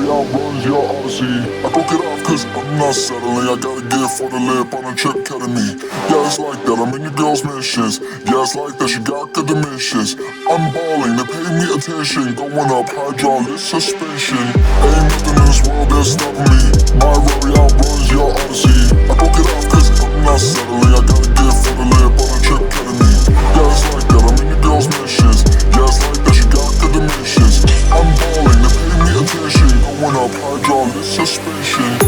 outruns your odyssey. I broke it off cause I'm not settling. I gotta get for the lip on a trip ketamine. Yeah, it's like that, I'm in your girl's missions. Yeah, it's like that, she got good dimensions. I'm balling, they pay me attention. Going up hydraulic suspension. Ain't nothing in this world that's stopping me. My Rari outruns your odyssey. I broke it off cause I'm not settling. I gotta get for the lip on a trip ketamine. Yeah, it's like that, I'm in your girl's missions. Yeah, it's like that, she got good dimensions. I'm balling, they pay me attention. Going up hydraulic suspension.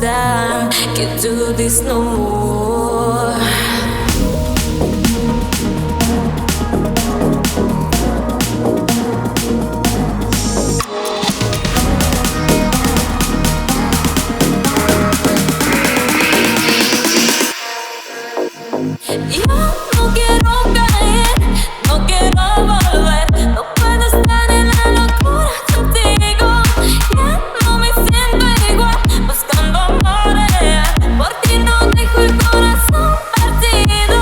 done. Can't do this no more. Yo no quiero caer, no quiero volver. No puedo estar en la locura contigo. Ya no me siento igual, buscando amores. Por ti no dejo el corazón partido.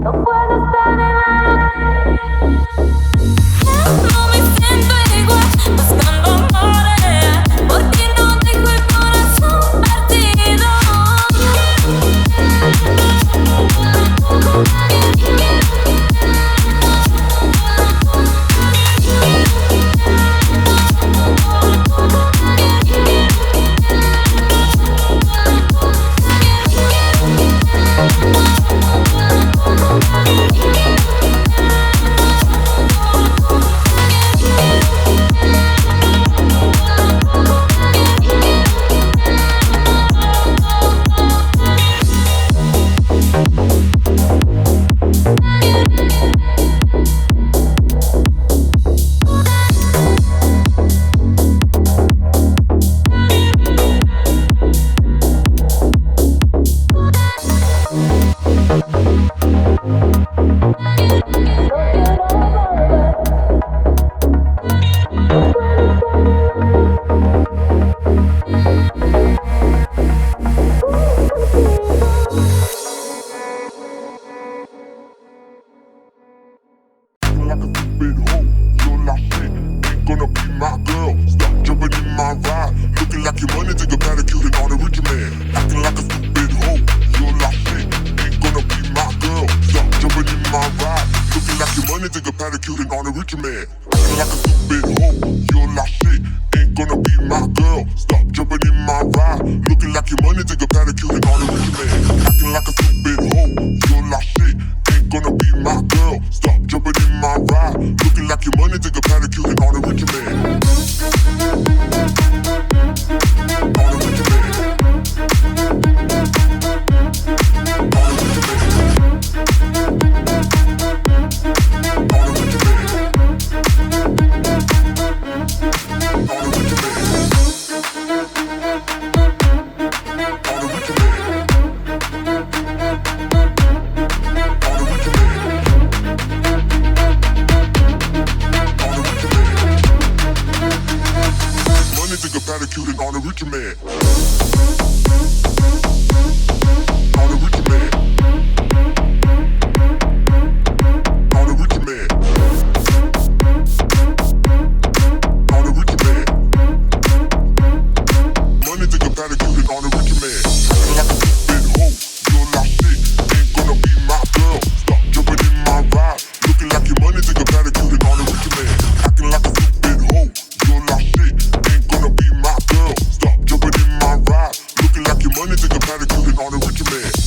No puedo estar en no me siento igual, buscando amores. Por ti no dejo el corazón partido. Money take a attitude and on a rich man.